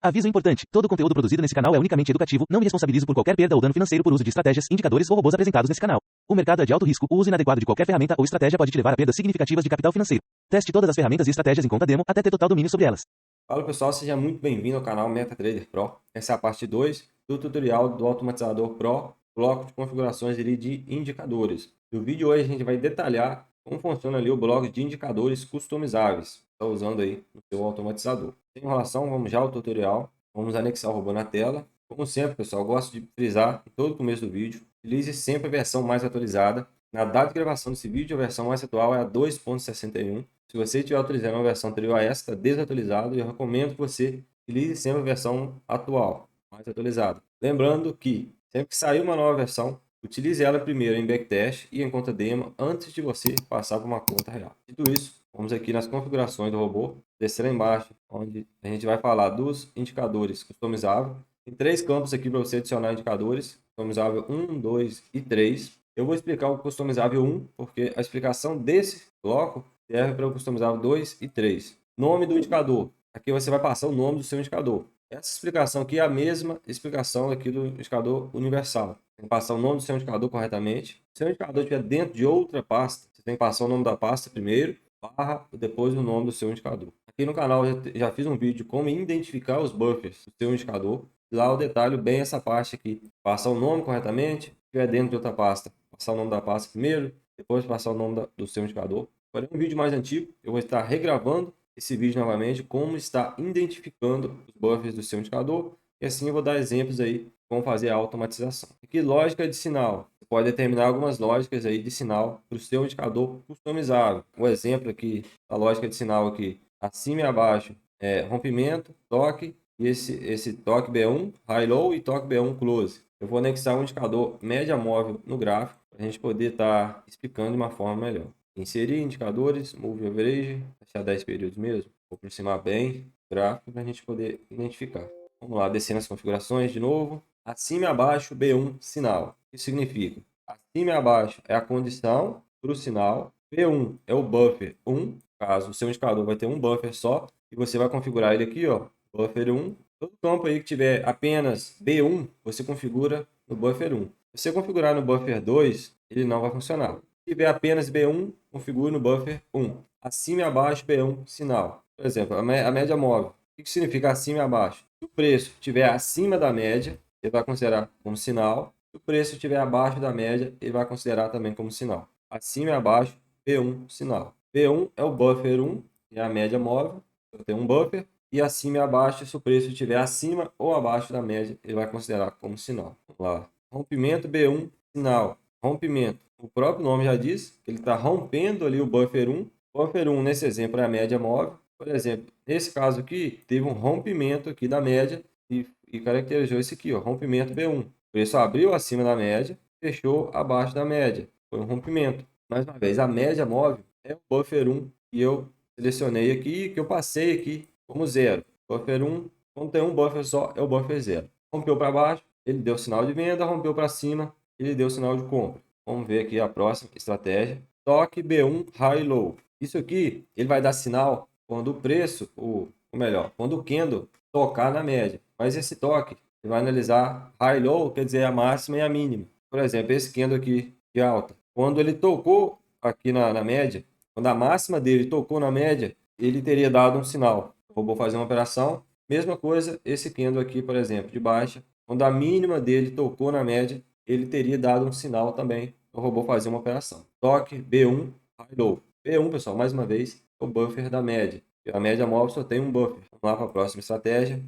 Aviso importante: todo o conteúdo produzido nesse canal é unicamente educativo, não me responsabilizo por qualquer perda ou dano financeiro por uso de estratégias, indicadores ou robôs apresentados nesse canal. O mercado é de alto risco, o uso inadequado de qualquer ferramenta ou estratégia pode te levar a perdas significativas de capital financeiro. Teste todas as ferramentas e estratégias em conta demo até ter total domínio sobre elas. Fala pessoal, seja muito bem-vindo ao canal MetaTrader Pro. Essa é a parte 2 do tutorial do Automatizador Pro, bloco de configurações de indicadores. No vídeo de hoje a gente vai detalhar como funciona ali o bloco de indicadores customizáveis, está usando aí no seu automatizador. Sem enrolação, vamos já ao tutorial, vamos anexar o robô na tela. Como sempre pessoal, eu gosto de frisar em todo o começo do vídeo, utilize sempre a versão mais atualizada. Na data de gravação desse vídeo, a versão mais atual é a 2.61. Se você estiver utilizando uma versão anterior a essa, está desatualizado, e eu recomendo que você utilize sempre a versão atual, mais atualizada. Lembrando que, sempre que sair uma nova versão, utilize ela primeiro em backtest e em conta demo, antes de você passar para uma conta real. Dito isso, vamos aqui nas configurações do robô, descer lá embaixo, onde a gente vai falar dos indicadores customizáveis. Tem 3 campos aqui para você adicionar indicadores, customizável 1, 2 e 3. Eu vou explicar o customizável 1, porque a explicação desse bloco serve para o customizável 2 e 3. Nome do indicador. Aqui você vai passar o nome do seu indicador. Essa explicação aqui é a mesma explicação aqui do indicador universal. Tem que passar o nome do seu indicador corretamente. Se o seu indicador estiver dentro de outra pasta, você tem que passar o nome da pasta primeiro, barra, e depois o nome do seu indicador. Aqui no canal eu já fiz um vídeo de como identificar os buffers do seu indicador. Lá eu detalho bem essa parte aqui. Passar o nome corretamente, se estiver dentro de outra pasta, passar o nome da pasta primeiro, depois passar o nome do seu indicador. Para um vídeo mais antigo, eu vou estar regravando esse vídeo novamente, como está identificando os buffers do seu indicador, e assim eu vou dar exemplos aí de como fazer a automatização. Aqui, lógica de sinal. Você pode determinar algumas lógicas aí de sinal para o seu indicador customizável. O exemplo aqui, a lógica de sinal aqui, acima e abaixo, é rompimento, toque, e esse toque B1, high low, e toque B1 close. Eu vou anexar um indicador média móvel no gráfico, para a gente poder estar explicando de uma forma melhor. Inserir indicadores, move average, deixar 10 períodos mesmo. Vou aproximar bem o gráfico para a gente poder identificar. Vamos lá, descendo as configurações de novo. Acima e abaixo, B1, sinal. O que significa? Acima e abaixo é a condição para o sinal. B1 é o buffer 1, caso o seu indicador vai ter um buffer só. E você vai configurar ele aqui, ó, buffer 1. Todo campo aí que tiver apenas B1, você configura no buffer 1. Se você configurar no buffer 2, ele não vai funcionar. Se tiver apenas B1, configure no buffer 1. Acima e abaixo, B1, sinal. Por exemplo, a média móvel. O que significa acima e abaixo? Se o preço estiver acima da média, ele vai considerar como sinal. Se o preço estiver abaixo da média, ele vai considerar também como sinal. Acima e abaixo, B1, sinal. B1 é o buffer 1, que é a média móvel. Eu tenho um buffer. E acima e abaixo, se o preço estiver acima ou abaixo da média, ele vai considerar como sinal. Vamos lá. Rompimento B1, sinal. Rompimento. O próprio nome já diz que ele está rompendo ali o buffer 1. Buffer 1, nesse exemplo, é a média móvel. Por exemplo, nesse caso aqui, teve um rompimento aqui da média e caracterizou esse aqui, ó, rompimento B1. O preço abriu acima da média, fechou abaixo da média. Foi um rompimento. Mais uma vez, a média móvel é o buffer 1 que eu selecionei aqui, que eu passei aqui como 0. Buffer 1, quando tem um buffer só, é o buffer 0. Rompeu para baixo, ele deu sinal de venda, rompeu para cima, ele deu sinal de compra. Vamos ver aqui a próxima estratégia. Toque B1 High Low. Isso aqui, ele vai dar sinal quando o preço, ou melhor, quando o candle tocar na média. Mas esse toque, ele vai analisar High Low, quer dizer a máxima e a mínima. Por exemplo, esse candle aqui de alta. Quando ele tocou aqui na média, quando a máxima dele tocou na média, ele teria dado um sinal. Eu vou fazer uma operação. Mesma coisa, esse candle aqui, por exemplo, de baixa. Quando a mínima dele tocou na média, ele teria dado um sinal também. O robô fazer uma operação. Toque B1, High Low. B1, pessoal, mais uma vez, é o buffer da média. A média móvel só tem um buffer. Vamos lá para a próxima estratégia.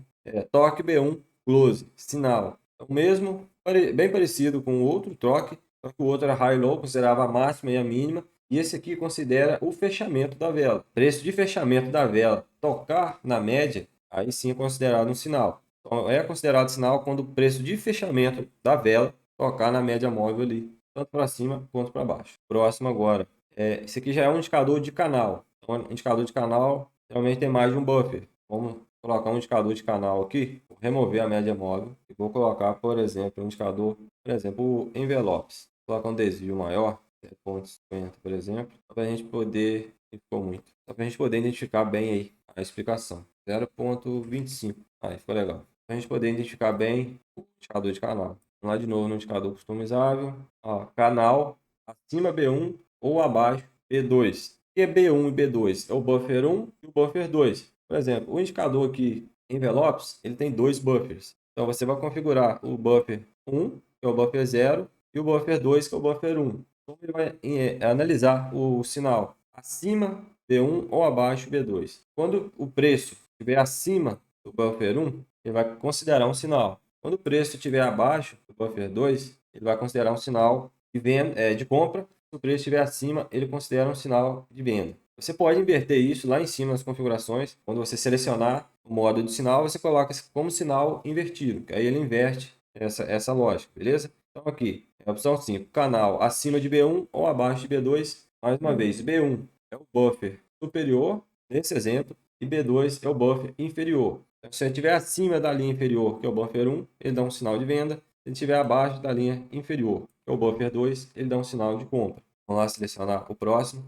Toque B1, Close, sinal. É o mesmo, bem parecido com o outro toque, só que o outro era High Low, considerava a máxima e a mínima. E esse aqui considera o fechamento da vela. Preço de fechamento da vela tocar na média, aí sim é considerado um sinal. Então, é considerado sinal quando o preço de fechamento da vela tocar na média móvel ali, tanto para cima quanto para baixo. Próximo agora. Esse aqui já é um indicador de canal. Então, indicador de canal realmente tem mais de um buffer. Vamos colocar um indicador de canal aqui, vou remover a média móvel e vou colocar, por exemplo, um indicador, por exemplo, envelopes. Vou colocar um desvio maior, 0,50, por exemplo, para a gente poder, ficou muito, para a gente poder identificar bem aí a explicação. 0,25. Aí ficou legal. Para a gente poder identificar bem o indicador de canal. Vamos lá de novo no indicador customizável. Ó, canal acima B1 ou abaixo B2. O que é B1 e B2? É o buffer 1 e o buffer 2. Por exemplo, o indicador aqui envelopes, ele tem dois buffers. Então você vai configurar o buffer 1, que é o buffer 0, e o buffer 2, que é o buffer 1. Então ele vai analisar o sinal acima B1 ou abaixo B2. Quando o preço estiver acima do buffer 1, ele vai considerar um sinal. Quando o preço estiver abaixo do buffer 2, ele vai considerar um sinal de, venda, de compra. Se o preço estiver acima, ele considera um sinal de venda. Você pode inverter isso lá em cima nas configurações. Quando você selecionar o modo de sinal, você coloca como sinal invertido, que aí ele inverte essa lógica, beleza? Então aqui, é a opção 5, canal acima de B1 ou abaixo de B2. Mais uma vez, B1 é o buffer superior, nesse exemplo, e B2 é o buffer inferior. Então, se ele estiver acima da linha inferior, que é o buffer 1, ele dá um sinal de venda. Se ele estiver abaixo da linha inferior, que é o buffer 2, ele dá um sinal de compra. Vamos lá selecionar o próximo.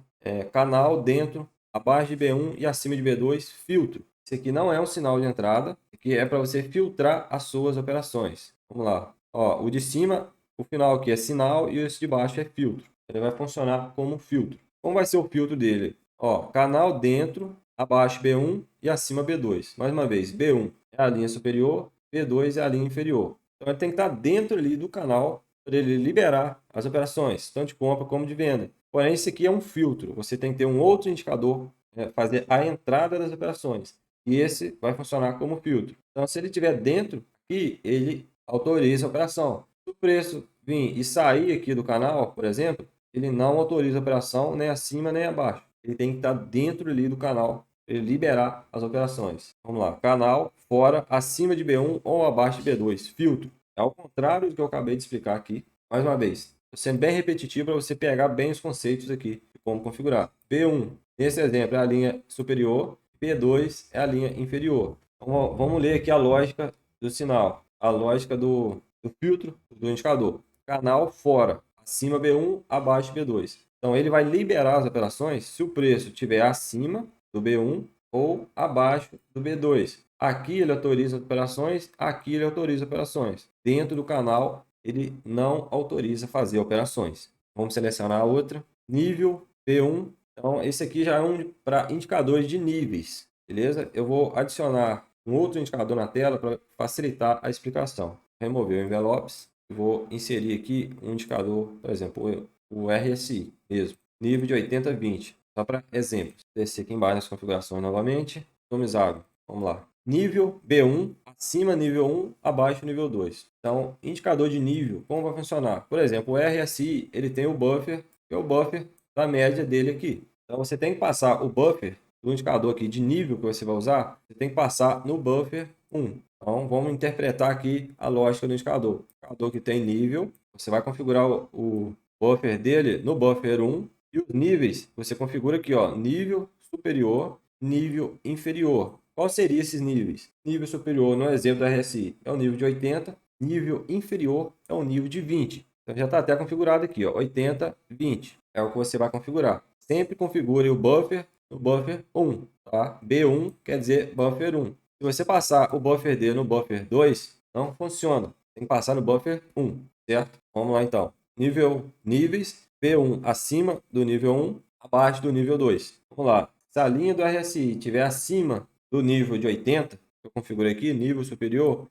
Canal dentro, abaixo de B1 e acima de B2, filtro. Esse aqui não é um sinal de entrada, que é para você filtrar as suas operações. Vamos lá. Ó, o de cima, o final aqui é sinal e esse de baixo é filtro. Ele vai funcionar como filtro. Como vai ser o filtro dele? Ó, canal dentro, abaixo B1 e acima B2. Mais uma vez, B1 é a linha superior, B2 é a linha inferior. Então ele tem que estar dentro ali do canal para ele liberar as operações, tanto de compra como de venda. Porém, esse aqui é um filtro. Você tem que ter um outro indicador, fazer a entrada das operações. E esse vai funcionar como filtro. Então, se ele estiver dentro aqui, ele autoriza a operação. Se o preço vir e sair aqui do canal, por exemplo, ele não autoriza a operação nem acima nem abaixo. Ele tem que estar dentro ali do canal para ele liberar as operações. Vamos lá, canal fora, acima de B1 ou abaixo de B2, filtro. É ao contrário do que eu acabei de explicar aqui. Mais uma vez, sendo bem repetitivo para você pegar bem os conceitos aqui de como configurar. B1, nesse exemplo, é a linha superior, B2 é a linha inferior. Então, vamos ler aqui a lógica do sinal, a lógica do filtro do indicador. Canal fora, acima B1, abaixo B2. Então, ele vai liberar as operações se o preço estiver acima do B1 ou abaixo do B2. Aqui ele autoriza operações, aqui ele autoriza operações. Dentro do canal, ele não autoriza fazer operações. Vamos selecionar a outra. Nível B1. Então, esse aqui já é um para indicadores de níveis, beleza? Eu vou adicionar um outro indicador na tela para facilitar a explicação. Remover o envelopes. Vou inserir aqui um indicador, por exemplo, o RSI mesmo. Nível de 80/20. Só para exemplos. Descer aqui embaixo nas configurações novamente. Customizável. Vamos lá. Nível B1, acima nível 1, abaixo nível 2. Então, indicador de nível, como vai funcionar? Por exemplo, o RSI, ele tem o buffer, que é o buffer da média dele aqui. Então, você tem que passar o buffer do indicador aqui de nível que você vai usar, você tem que passar no buffer 1. Então, vamos interpretar aqui a lógica do indicador. O indicador que tem nível, você vai configurar o buffer dele no buffer 1 e os níveis, você configura aqui, ó, nível superior, nível inferior. Qual seriam esses níveis? Nível superior, no exemplo da RSI, é o nível de 80, nível inferior é o nível de 20. Então já está até configurado aqui, ó, 80, 20. É o que você vai configurar. Sempre configure o buffer no buffer 1, tá? B1 quer dizer buffer 1. Se você passar o buffer D no buffer 2, não funciona. Tem que passar no buffer 1, certo? Vamos lá então. Níveis, B1 acima do nível 1, abaixo do nível 2. Vamos lá. Se a linha do RSI estiver acima do nível de 80, eu configurei aqui, nível superior,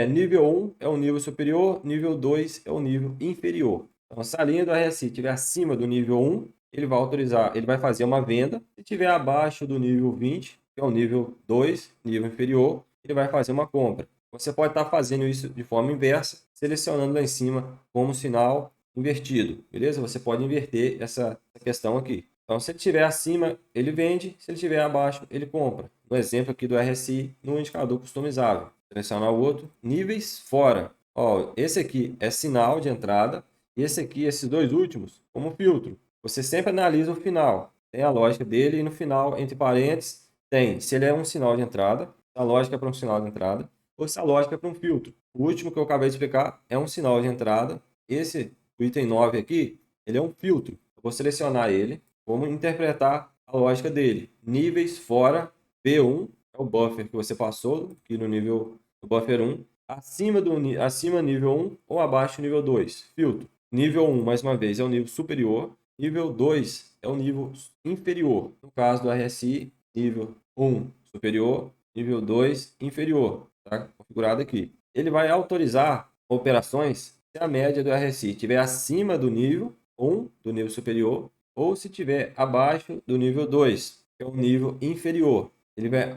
nível 1 é o nível superior, nível 2 é o nível inferior. Então, se a linha do RSI estiver acima do nível 1, ele vai autorizar, ele vai fazer uma venda. Se estiver abaixo do nível 20, que é o nível 2, nível inferior, ele vai fazer uma compra. Você pode estar fazendo isso de forma inversa, selecionando lá em cima como sinal invertido, beleza? Você pode inverter essa questão aqui. Então, se ele estiver acima, ele vende. Se ele estiver abaixo, ele compra. No exemplo aqui do RSI, no indicador customizável. Selecionar o outro. Níveis fora. Ó, esse aqui é sinal de entrada. E esse aqui, esses dois últimos, como filtro. Você sempre analisa o final. Tem a lógica dele e no final, entre parênteses, tem se ele é um sinal de entrada, a lógica é para um sinal de entrada, ou se a lógica é para um filtro. O último que eu acabei de explicar é um sinal de entrada. Esse, o item 9 aqui, ele é um filtro. Eu vou selecionar ele. Vamos interpretar a lógica dele. Níveis fora, B1 é é o buffer que você passou aqui no nível do buffer 1, acima nível 1 ou abaixo nível 2. Filtro. Nível 1, mais uma vez, é o nível superior. Nível 2 é o nível inferior. No caso do RSI, nível 1 superior, nível 2 inferior. Tá configurado aqui. Ele vai autorizar operações se a média do RSI estiver acima do nível 1, do nível superior, ou se estiver abaixo do nível 2, que é o nível inferior.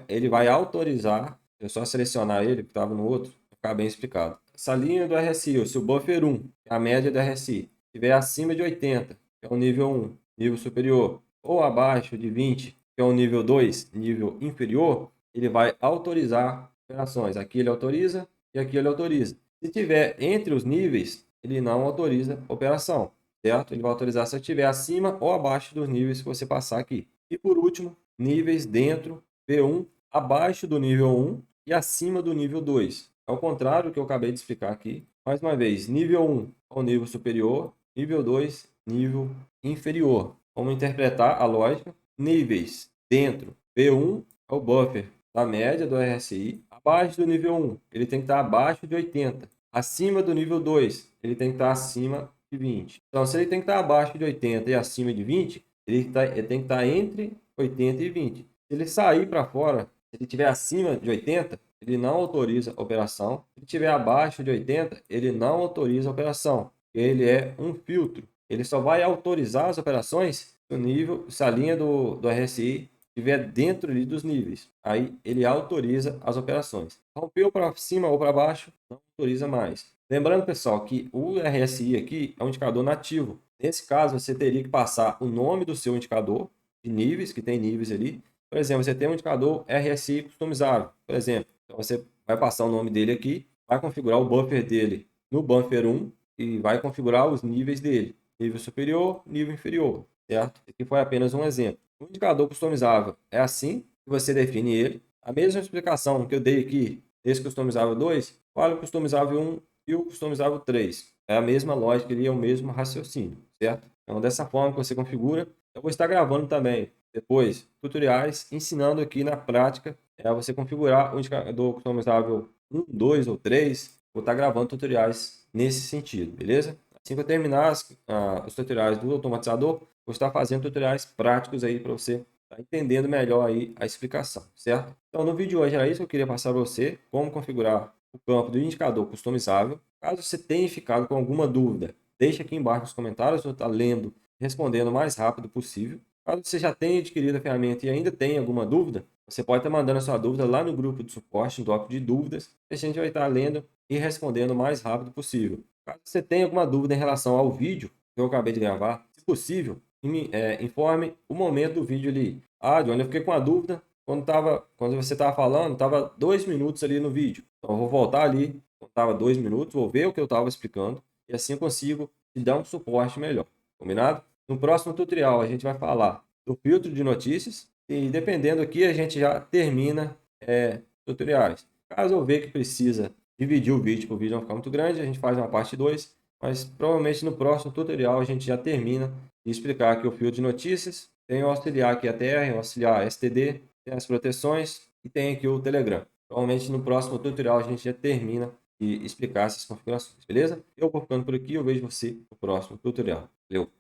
Ele vai autorizar, é só selecionar ele, que estava no outro, para ficar bem explicado. Essa linha do RSI, se o buffer 1, que é a média do RSI, estiver acima de 80, que é o nível 1, nível superior, ou abaixo de 20, que é o nível 2, nível inferior, ele vai autorizar operações. Aqui ele autoriza e aqui ele autoriza. Se tiver entre os níveis, ele não autoriza operação, certo? Ele vai autorizar se estiver acima ou abaixo dos níveis que você passar aqui. E por último, níveis dentro B1, abaixo do nível 1 e acima do nível 2. Ao contrário do que eu acabei de explicar aqui. Mais uma vez, nível 1 é o nível superior, nível 2, nível inferior. Vamos interpretar a lógica. Níveis dentro B1 é o buffer da média do RSI. Abaixo do nível 1, ele tem que estar abaixo de 80. Acima do nível 2, ele tem que estar acima de 20. Então, se ele tem que estar abaixo de 80 e acima de 20, ele tem que estar entre 80 e 20. Se ele sair para fora, se ele estiver acima de 80, ele não autoriza a operação. Se ele estiver abaixo de 80, ele não autoriza a operação. Ele é um filtro. Ele só vai autorizar as operações se o nível, se a linha do RSI estiver dentro ali dos níveis. Aí ele autoriza as operações. Rompeu para cima ou para baixo, não autoriza mais. Lembrando, pessoal, que o RSI aqui é um indicador nativo. Nesse caso, você teria que passar o nome do seu indicador de níveis, que tem níveis ali. Por exemplo, você tem um indicador RSI customizável, por exemplo. Então, você vai passar o nome dele aqui, vai configurar o buffer dele no buffer 1 e vai configurar os níveis dele. Nível superior, nível inferior, certo? Aqui foi apenas um exemplo. O indicador customizável é assim que você define ele. A mesma explicação que eu dei aqui desse customizável 2, vale o customizável 1 e o customizável 3. É a mesma lógica e é o mesmo raciocínio, certo? Então, dessa forma que você configura, eu vou estar gravando também depois tutoriais ensinando aqui na prática você configurar o indicador customizável 1, 2 ou 3. Vou estar gravando tutoriais nesse sentido, beleza? Assim que eu terminar os tutoriais do automatizador, vou estar fazendo tutoriais práticos aí para você estar entendendo melhor aí a explicação, certo? Então, no vídeo de hoje era isso que eu queria passar para você, como configurar o campo do indicador customizável. Caso você tenha ficado com alguma dúvida, deixe aqui embaixo nos comentários, eu vou estar lendo e respondendo o mais rápido possível. Caso você já tenha adquirido a ferramenta e ainda tenha alguma dúvida, você pode estar mandando a sua dúvida lá no grupo de suporte, no bloco de dúvidas, e a gente vai estar lendo e respondendo o mais rápido possível. Caso você tenha alguma dúvida em relação ao vídeo que eu acabei de gravar, se possível, informe o momento do vídeo ali. Ah, Johnny, eu fiquei com a dúvida quando você estava falando, estava 2 minutos ali no vídeo. Então, eu vou voltar ali, quando estava 2 minutos, vou ver o que eu estava explicando, e assim eu consigo te dar um suporte melhor. Combinado? No próximo tutorial, a gente vai falar do filtro de notícias, e dependendo aqui, a gente já termina tutoriais. Caso eu ver que precisa dividir o vídeo para o vídeo não ficar muito grande, a gente faz uma parte 2, mas provavelmente no próximo tutorial a gente já termina de explicar aqui o filtro de notícias, tem o auxiliar aqui ATR, o auxiliar STD, tem as proteções e tem aqui o Telegram. Provavelmente no próximo tutorial a gente já termina de explicar essas configurações, beleza? Eu vou ficando por aqui, eu vejo você no próximo tutorial. Valeu!